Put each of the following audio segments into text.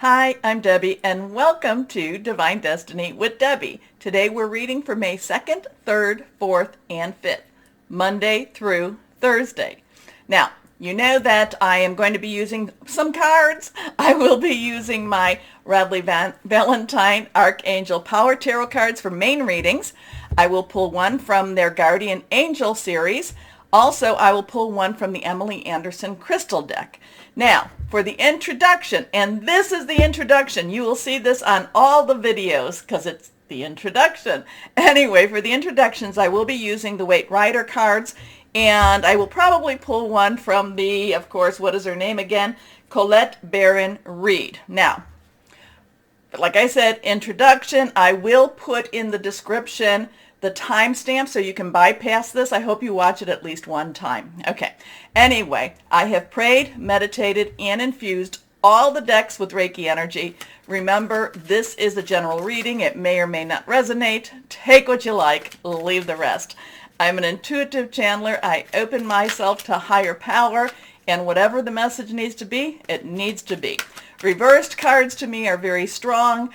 Hi, I'm Debbie, and welcome to Divine Destiny with Debbie. Today we're reading for May 2nd, 3rd, 4th, and 5th, Monday through Thursday. Now, you know that I am going to be using some cards. I will be using my Radley Valentine Archangel Power Tarot cards for main readings. I will pull one from their Guardian Angel series. Also, I will pull one from the Emily Anderson Crystal deck. Now, for the introduction, and this is the introduction. You will see this on all the videos because it's the introduction. Anyway, for the introductions, I will be using the Waite Rider cards, and I will probably pull one from the, of course, what is her name again? Colette Baron Reed. Now, like I said, introduction, I will put in the description the timestamp so you can bypass this. I hope you watch it at least one time. Okay. Anyway, I have prayed, meditated, and infused all the decks with Reiki energy. Remember, this is a general reading. It may or may not resonate. Take what you like, leave the rest. I'm an intuitive channeler. I open myself to higher power, and whatever the message needs to be, it needs to be. Reversed cards to me are very strong.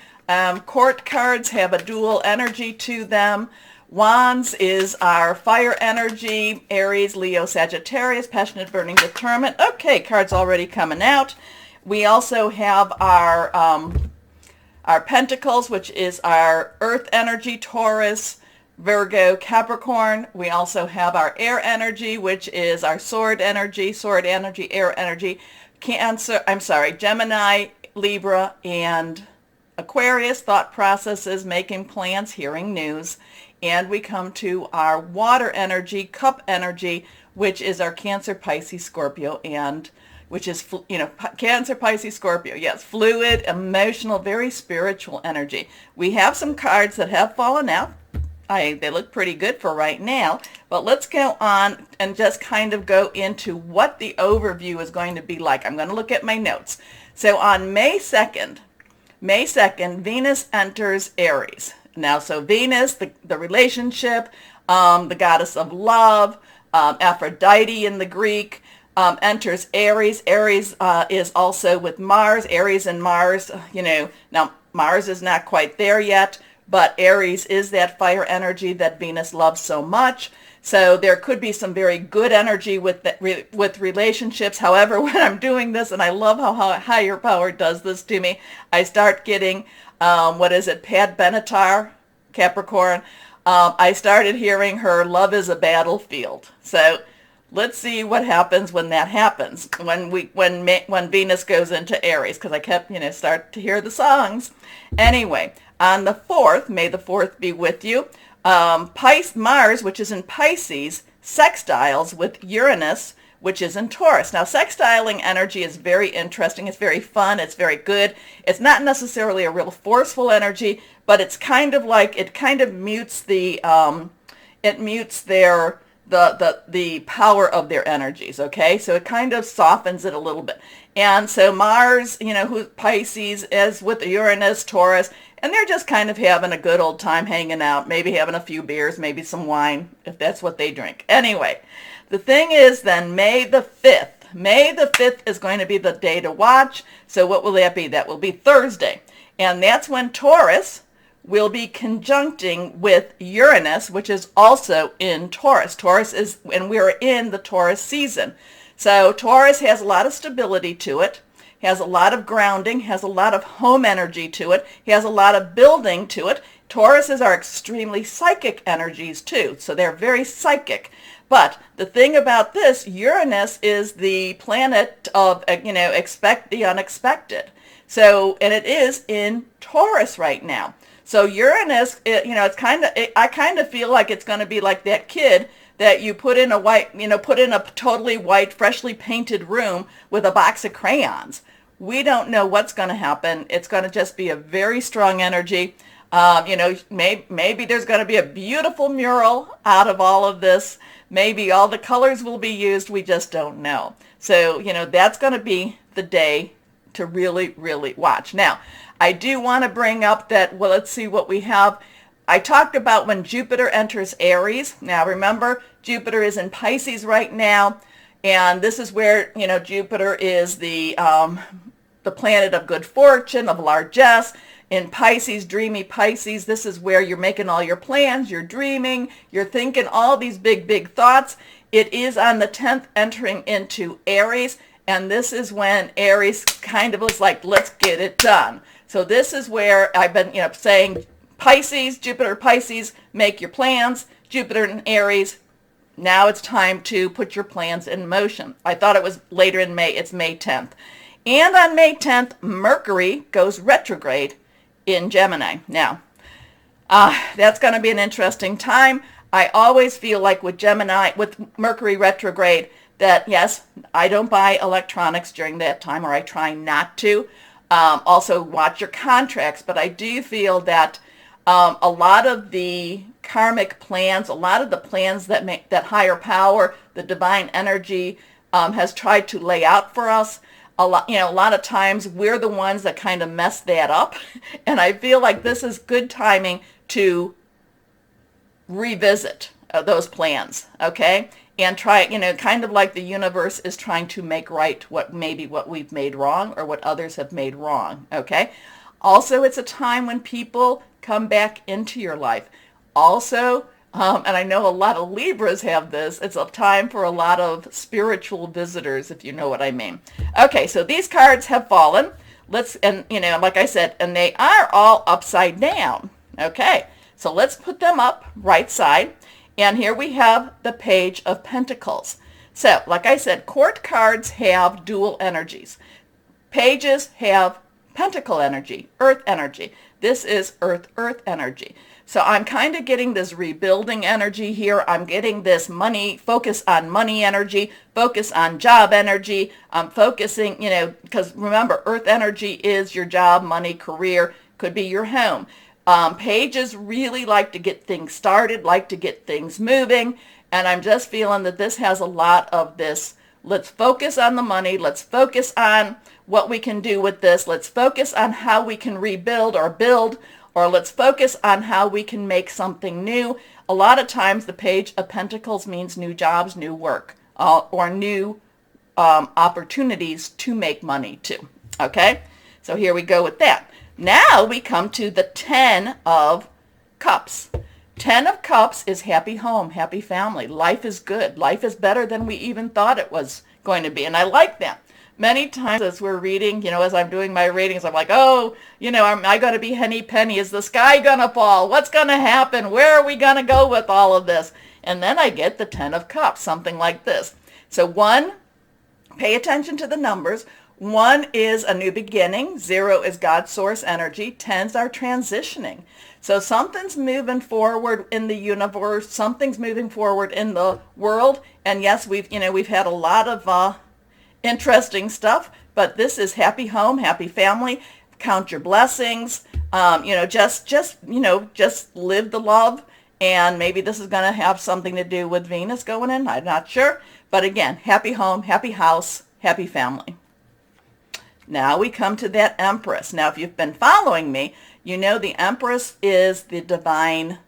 Court cards have a dual energy to them. Wands is our fire energy, Aries, Leo, Sagittarius, passionate, burning, determined. Okay, cards already coming out. We also have our Pentacles, which is our earth energy, Taurus, Virgo, Capricorn. We also have our air energy, which is our sword energy, air energy, Gemini, Libra, and Aquarius, thought processes, making plans, hearing news. And we come to our water energy, cup energy, which is our Cancer, Pisces, Scorpio, and which is, Cancer, Pisces, Scorpio. Yes, fluid, emotional, very spiritual energy. We have some cards that have fallen out. They look pretty good for right now, but let's go on and just kind of go into what the overview is going to be like. I'm going to look at my notes. So on May 2nd, Venus enters Aries. Now, so Venus, the relationship, the goddess of love, Aphrodite in the Greek, enters Aries. Aries is also with Mars. Aries and Mars, now Mars is not quite there yet, but Aries is that fire energy that Venus loves so much. So there could be some very good energy with relationships. However, when I'm doing this, and I love how higher power does this to me, I start getting, Pat Benatar, Capricorn. I started hearing her love is a battlefield. So let's see what happens when that happens, when Venus goes into Aries, because I kept, start to hear the songs. Anyway, on the 4th, may the 4th be with you, Mars, which is in Pisces, sextiles with Uranus, which is in Taurus. Now, sextiling energy is very interesting. It's very fun. It's very good. It's not necessarily a real forceful energy, but it's kind of like, it kind of mutes the power of their energies, okay? So it kind of softens it a little bit. And so Mars, who Pisces is with Uranus, Taurus, and they're just kind of having a good old time hanging out, maybe having a few beers, maybe some wine, if that's what they drink. Anyway, the thing is then May the 5th. May the 5th is going to be the day to watch. So what will that be? That will be Thursday. And that's when Taurus will be conjuncting with Uranus, which is also in Taurus. Taurus is, and we're in the Taurus season. So Taurus has a lot of stability to it, has a lot of grounding, has a lot of home energy to it, has a lot of building to it. Tauruses are extremely psychic energies too, so they're very psychic. But the thing about this, Uranus is the planet of, expect the unexpected. So, and it is in Taurus right now. So Uranus, it's I kind of feel like it's going to be like that kid that you put in a totally white, freshly painted room with a box of crayons. We don't know what's going to happen. It's going to just be a very strong energy. Maybe there's going to be a beautiful mural out of all of this. Maybe all the colors will be used. We just don't know. So, that's going to be the day to really, really watch. Now, I do want to bring up that, well, let's see what we have. I talked about when Jupiter enters Aries. Now, remember, Jupiter is in Pisces right now. And this is where, Jupiter is the the planet of good fortune, of largesse. In Pisces, dreamy Pisces, this is where you're making all your plans, you're dreaming, you're thinking all these big, big thoughts. It is on the 10th entering into Aries, and this is when Aries kind of was like, let's get it done. So this is where I've been, saying Pisces, Jupiter, Pisces, make your plans. Jupiter and Aries, now it's time to put your plans in motion. I thought it was later in May. It's May 10th. And on May 10th, Mercury goes retrograde in Gemini. Now, that's going to be an interesting time. I always feel like with Gemini, with Mercury retrograde, that yes, I don't buy electronics during that time, or I try not to. Also watch your contracts, but I do feel that a lot of the karmic plans, a lot of the plans that make that higher power, the divine energy, has tried to lay out for us. A lot of times we're the ones that kind of mess that up. And I feel like this is good timing to revisit those plans, okay? And try, kind of like the universe is trying to make right what we've made wrong or what others have made wrong, okay? Also, it's a time when people come back into your life. Also, and I know a lot of Libras have this, it's a time for a lot of spiritual visitors, if you know what I mean. Okay, so these cards have fallen. Like I said, and they are all upside down. Okay, so let's put them up right side. And here we have the Page of Pentacles. So, like I said, court cards have dual energies. Pages have pentacle energy, earth energy. This is earth energy. So I'm kind of getting this rebuilding energy here. I'm getting this focus on money energy, focus on job energy. I'm focusing, because remember, earth energy is your job, money, career, could be your home. Pages really like to get things started, like to get things moving. And I'm just feeling that this has a lot of this. Let's focus on the money. Let's focus on what we can do with this. Let's focus on how we can rebuild or build, or let's focus on how we can make something new. A lot of times the Page of Pentacles means new jobs, new work, or new opportunities to make money too. Okay, so here we go with that. Now we come to the 10 of Cups. 10 of Cups is happy home, happy family. Life is good. Life is better than we even thought it was going to be. And I like that. Many times as we're reading, as I'm doing my readings, I'm like, oh, am I going to be henny penny? Is the sky going to fall? What's going to happen? Where are we going to go with all of this? And then I get the 10 of Cups, something like this. So 1, pay attention to the numbers. 1 is a new beginning. 0 is God's source energy. 10s are transitioning. So something's moving forward in the universe. Something's moving forward in the world. And yes, we've had a lot of interesting stuff, but this is happy home, happy family. Count your blessings. Just live the love. And maybe this is going to have something to do with Venus going in. I'm not sure. But again, happy home, happy house, happy family. Now we come to that Empress. Now, if you've been following me, you know the Empress is the divine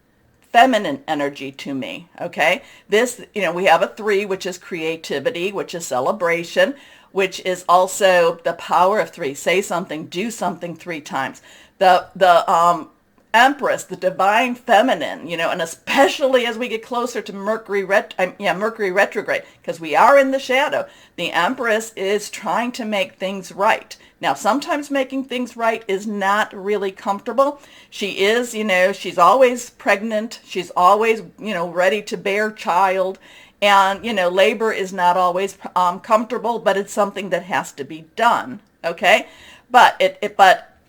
feminine energy to me, okay? This, we have a 3, which is creativity, which is celebration, which is also the power of 3. Say something, do something 3 times. The Empress, the divine feminine, and especially as we get closer to Mercury retrograde, because we are in the shadow, the Empress is trying to make things right. Now, sometimes making things right is not really comfortable. She is, she's always pregnant. She's always, ready to bear child. And, labor is not always comfortable, but it's something that has to be done, okay? But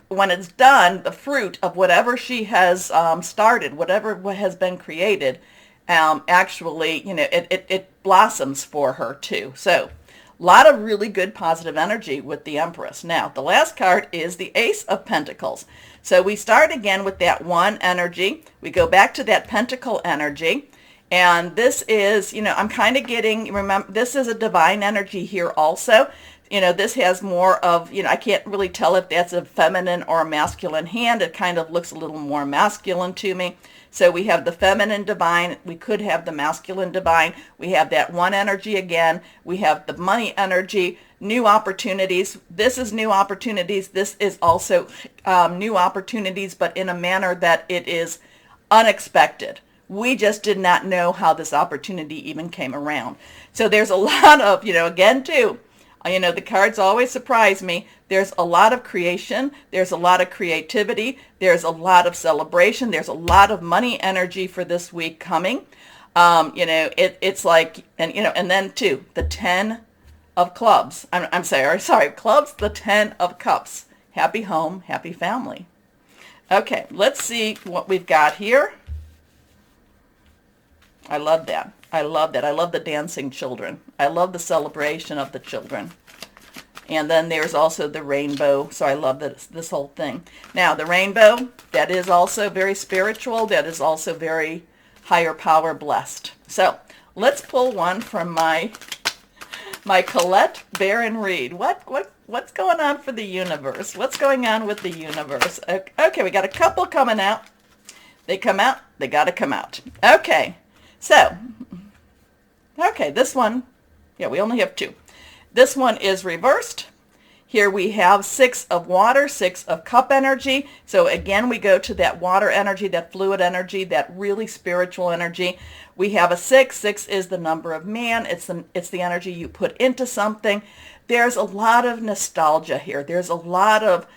when it's done, the fruit of whatever she has started, whatever has been created, actually, it blossoms for her too. So a lot of really good positive energy with the Empress. Now, the last card is the Ace of Pentacles. So we start again with that 1 energy. We go back to that Pentacle energy. And this is, I'm kind of getting, remember, this is a divine energy here also. This has more of, I can't really tell if that's a feminine or a masculine hand. It kind of looks a little more masculine to me. So we have the feminine divine. We could have the masculine divine. We have that one energy again. We have the money energy, new opportunities. This is new opportunities. This is also new opportunities, but in a manner that it is unexpected. We just did not know how this opportunity even came around. So there's a lot of, again too, the cards always surprise me. There's a lot of creation. There's a lot of creativity. There's a lot of celebration. There's a lot of money energy for this week coming. It's like, and then too, the 10 of clubs. I'm sorry, clubs, the 10 of cups. Happy home, happy family. Okay, let's see what we've got here. I love that. I love that. I love the dancing children. I love the celebration of the children. And then there's also the rainbow. So I love this whole thing. Now, the rainbow, that is also very spiritual. That is also very higher power blessed. So let's pull one from my Colette Baron Reed. What's going on for the universe? What's going on with the universe? Okay, we got a couple coming out. They come out. They got to come out. Okay. So, this one, we only have two. This one is reversed. Here we have 6 of water, 6 of cup energy. So again, we go to that water energy, that fluid energy, that really spiritual energy. We have a 6. 6 is the number of man. It's the energy you put into something. There's a lot of nostalgia here. There's a lot of,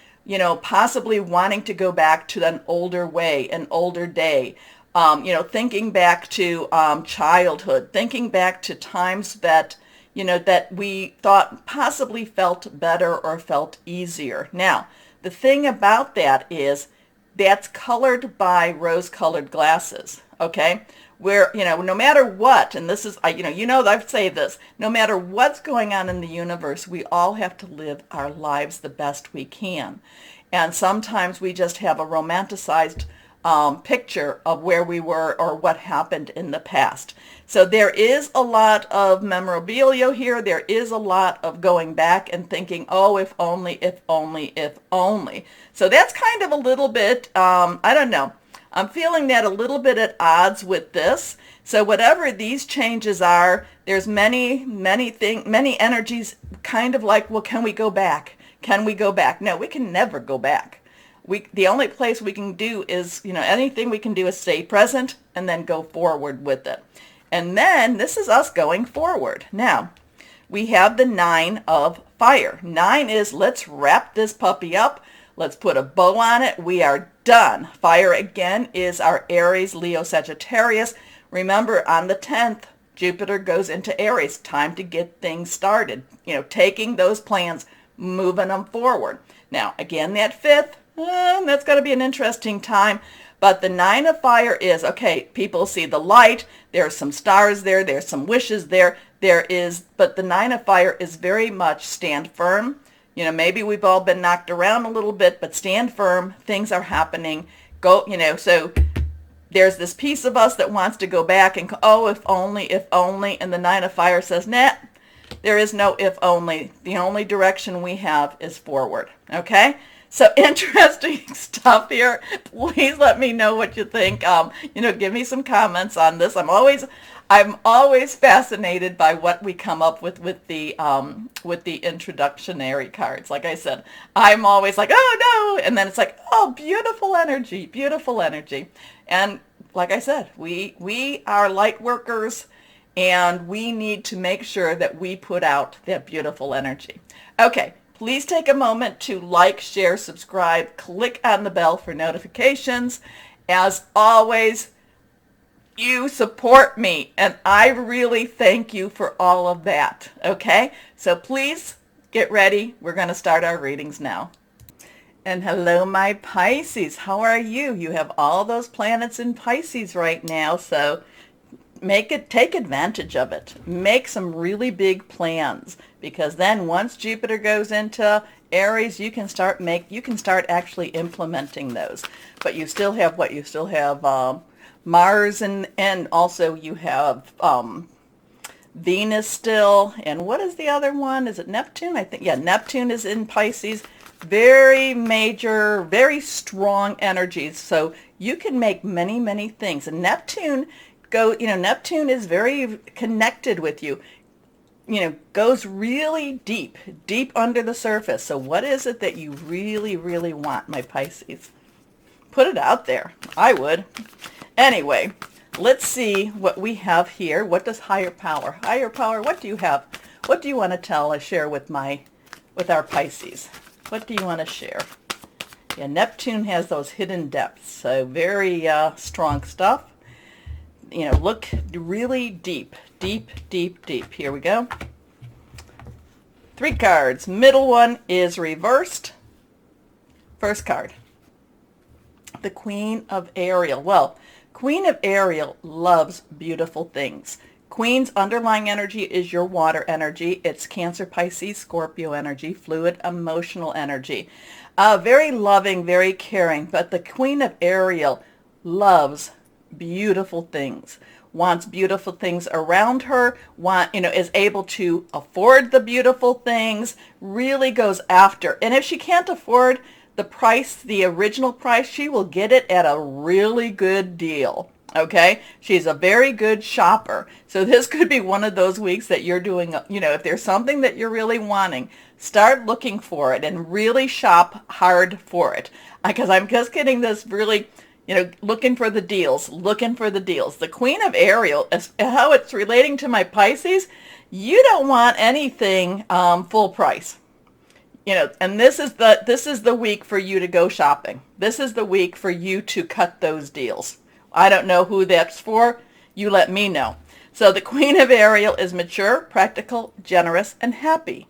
possibly wanting to go back to an older way, an older day. Thinking back to childhood, thinking back to times that, that we thought possibly felt better or felt easier. Now, the thing about that is that's colored by rose-colored glasses, okay? Where, no matter what, and this is, I've said this, no matter what's going on in the universe, we all have to live our lives the best we can. And sometimes we just have a romanticized picture of where we were or what happened in the past. So there is a lot of memorabilia here. There is a lot of going back and thinking, oh, if only, if only, if only. So that's kind of a little bit, I don't know. I'm feeling that a little bit at odds with this. So whatever these changes are, there's many energies kind of like, well, can we go back? Can we go back? No, we can never go back. The only place we can do is, anything we can do is stay present and then go forward with it. And then this is us going forward. Now, we have the 9 of fire. 9 is let's wrap this puppy up. Let's put a bow on it. We are done. Fire again is our Aries, Leo, Sagittarius. Remember, on the 10th, Jupiter goes into Aries. Time to get things started. Taking those plans, moving them forward. Now, again, that 5th, that's going to be an interesting time. But the 9 of fire is, okay, people see the light. There's some stars there. There's some wishes there. But the 9 of fire is very much stand firm. Maybe we've all been knocked around a little bit, but stand firm. Things are happening. So there's this piece of us that wants to go back and, oh, if only. And the 9 of fire says, nah, there is no if only. The only direction we have is forward. Okay? So interesting stuff here. Please let me know what you think. Give me some comments on this. I'm always fascinated by what we come up with the introductionary cards. Like I said, I'm always like, oh no, and then it's like, oh, beautiful energy, beautiful energy. And like I said, we are light workers, and we need to make sure that we put out that beautiful energy. Okay. Please take a moment to like, share, subscribe, click on the bell for notifications. As always, you support me, and I really thank you for all of that, okay? So please get ready. We're going to start our readings now. And hello, my Pisces. How are you? You have all those planets in Pisces right now, so take advantage of it. Make some really big plans, because then once Jupiter goes into Aries, you can start actually implementing those. But you still have Mars, and also you have Venus still, and what is the other one? Is it Neptune? I think, yeah, Neptune is in Pisces. Very major, very strong energies. So you can make many, many things. And Neptune Neptune is very connected with you. Goes really deep, deep under the surface. So what is it that you really, really want, my Pisces? Put it out there. I would. Anyway, let's see what we have here. What does higher power? Higher power, what do you have? What do you want to share with our Pisces? What do you want to share? Yeah, Neptune has those hidden depths. So very strong stuff. Look really deep, deep, deep, deep. Here we go. 3 cards. Middle one is reversed. First card, the Queen of Ariel. Well, Queen of Ariel loves beautiful things. Queen's underlying energy is your water energy. It's Cancer, Pisces, Scorpio energy, fluid, emotional energy. Very loving, very caring. But the Queen of Ariel loves beautiful things, wants beautiful things around her, is able to afford the beautiful things, really goes after. And if she can't afford the price, the original price, she will get it at a really good deal. Okay? She's a very good shopper. So this could be one of those weeks that you're doing, if there's something that you're really wanting, start looking for it and really shop hard for it. Because I'm just getting this really, looking for the deals, looking for the deals. The Queen of Ariel, how it's relating to my Pisces, you don't want anything full price. And this is the week for you to go shopping. This is the week for you to cut those deals. I don't know who that's for. You let me know. So the Queen of Ariel is mature, practical, generous, and happy.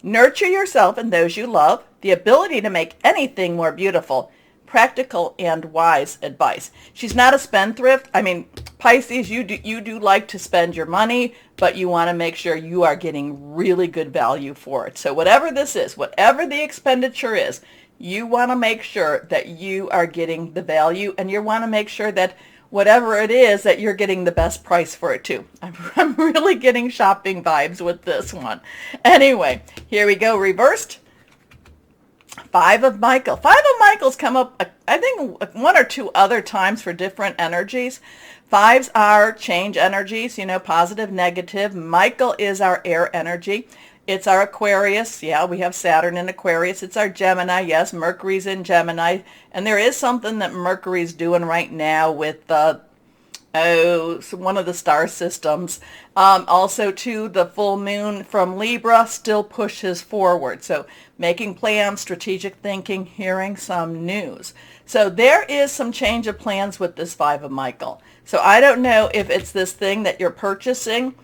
Nurture yourself and those you love, the ability to make anything more beautiful, practical and wise advice. She's not a spendthrift. I mean, Pisces, you do like to spend your money, but you want to make sure you are getting really good value for it. So whatever this is, whatever the expenditure is, you want to make sure that you are getting the value, and you want to make sure that whatever it is, that you're getting the best price for it too. I'm really getting shopping vibes with this one. Anyway, here we go, reversed. 5 of Michael. 5 of Michael's come up, I think, 1 or 2 other times for different energies. 5s are change energies, positive, negative. Michael is our air energy. It's our Aquarius. Yeah, we have Saturn in Aquarius. It's our Gemini. Yes, Mercury's in Gemini. And there is something that Mercury's doing right now with one of the star systems. Also, too, the full moon from Libra still pushes forward. So making plans, strategic thinking, hearing some news. So there is some change of plans with this 5 of Michael. So I don't know if it's this thing that you're purchasing.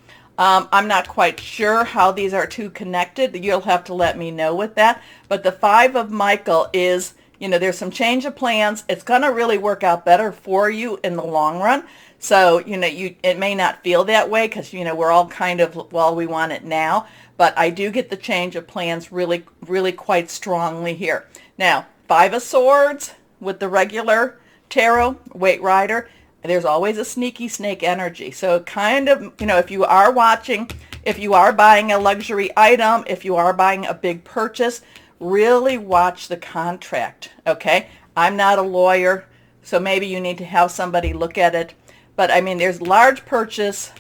I'm not quite sure how these are two connected. You'll have to let me know with that. But the 5 of Michael is, there's some change of plans. It's going to really work out better for you in the long run. So, it may not feel that way because, we're all kind of, well, we want it now. But I do get the change of plans really, really quite strongly here. Now, 5 of Swords with the regular tarot, Weight Rider, there's always a sneaky snake energy. So kind of, if you are watching, if you are buying a luxury item, if you are buying a big purchase, really watch the contract, okay? I'm not a lawyer, so maybe you need to have somebody look at it. But I mean, there's a large purchase,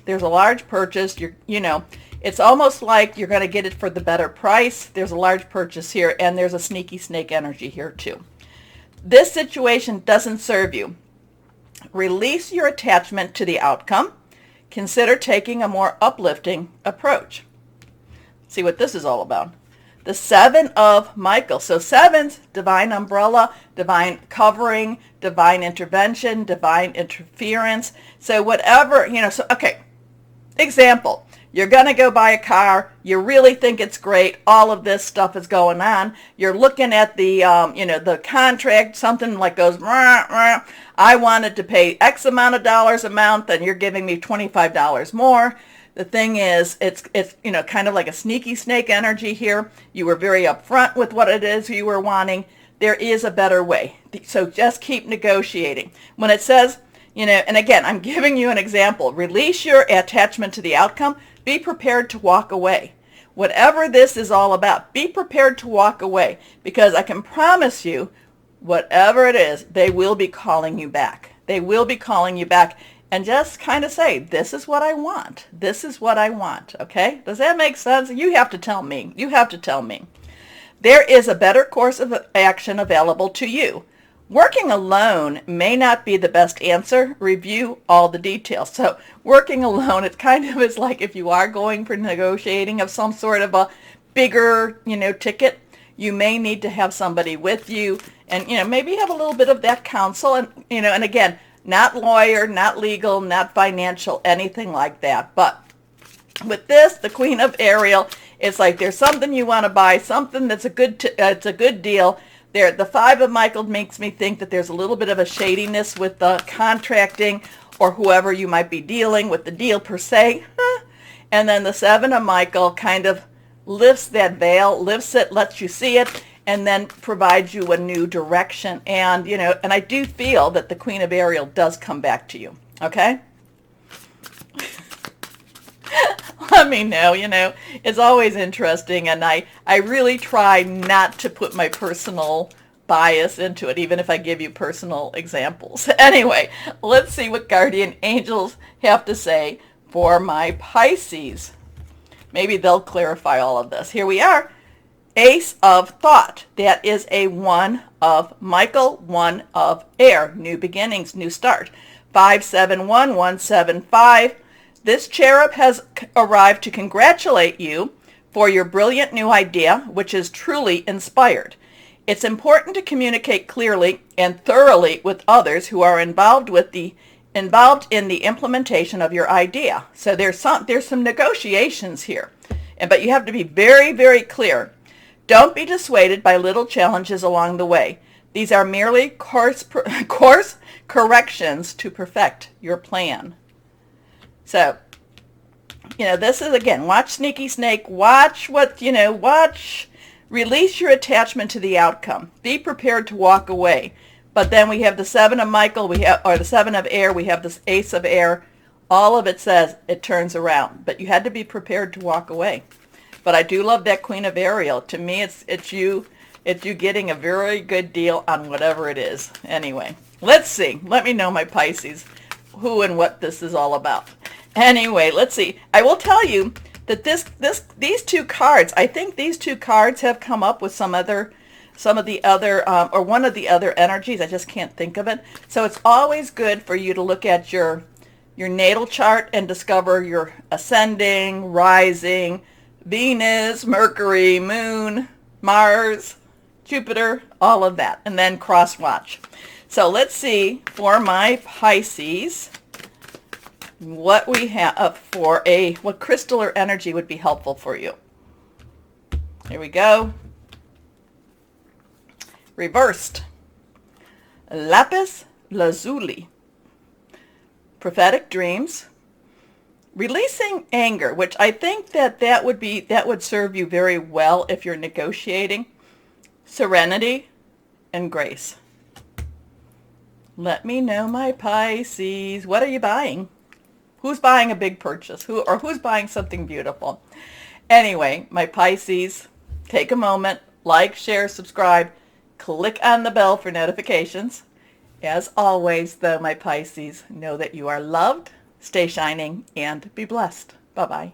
it's almost like you're going to get it for the better price. There's a large purchase here, and there's a sneaky snake energy here too. This situation doesn't serve you. Release your attachment to the outcome. Consider taking a more uplifting approach. See what this is all about. The 7 of Michael. So 7's divine umbrella, divine covering, divine intervention, divine interference. So whatever, okay. Example. You're going to go buy a car. You really think it's great. All of this stuff is going on. You're looking at the, the contract. Something like goes, rah, rah. I wanted to pay X amount of dollars a month, and you're giving me $25 more. The thing is, it's kind of like a sneaky snake energy here. You were very upfront with what it is you were wanting. There is a better way. So just keep negotiating. When it says, and again, I'm giving you an example. Release your attachment to the outcome. Be prepared to walk away. Whatever this is all about, be prepared to walk away, because I can promise you, whatever it is, they will be calling you back. They will be calling you back, and just kind of say, this is what I want. This is what I want. Okay? Does that make sense? You have to tell me. You have to tell me. There is a better course of action available to you. Working alone may not be the best answer. Review all the details. So working alone, it kind of is like if you are going for negotiating of some sort of a bigger, ticket, you may need to have somebody with you, and, maybe have a little bit of that counsel, and, and again, not lawyer, not legal, not financial, anything like that. But with this, the Queen of Ariel, it's like there's something you want to buy, something that's it's a good deal. There, the Five of Michael makes me think that there's a little bit of a shadiness with the contracting or whoever you might be dealing with the deal per se. And then the Seven of Michael kind of lifts that veil, lifts it, lets you see it, and then provides you a new direction. And, and I do feel that the Queen of Ariel does come back to you. Okay? Let me know, it's always interesting, and I really try not to put my personal bias into it, even if I give you personal examples. Anyway, let's see what guardian angels have to say for my Pisces. Maybe they'll clarify all of this. Here we are. Ace of Thought. That is a 1 of Michael, 1 of Air. New beginnings, new start. 571, 175. This cherub has arrived to congratulate you for your brilliant new idea, which is truly inspired. It's important to communicate clearly and thoroughly with others who are involved in the implementation of your idea. So there's some negotiations here, but you have to be very, very clear. Don't be dissuaded by little challenges along the way. These are merely course corrections to perfect your plan. So, this is, again, watch Sneaky Snake, watch release your attachment to the outcome. Be prepared to walk away. But then we have the Seven of Michael, or the Seven of Air, we have this Ace of Air. All of it says it turns around, but you had to be prepared to walk away. But I do love that Queen of Ariel. To me, it's you getting a very good deal on whatever it is. Anyway, let's see. Let me know, my Pisces, who and what this is all about. Anyway, let's see. I will tell you that these two cards, I think these two cards have come up with one of the other energies. I just can't think of it. So it's always good for you to look at your natal chart and discover your ascending, rising, Venus, Mercury, Moon, Mars, Jupiter, all of that, and then cross-watch. So let's see for my Pisces what we have what crystal or energy would be helpful for you. Here we go. Reversed. Lapis lazuli. Prophetic dreams. Releasing anger, which I think that would serve you very well if you're negotiating. Serenity and grace. Let me know, my Pisces. What are you buying? Who's buying a big purchase? Who's buying something beautiful? Anyway, my Pisces, take a moment, like, share, subscribe, click on the bell for notifications. As always, though, my Pisces, know that you are loved, stay shining, and be blessed. Bye-bye.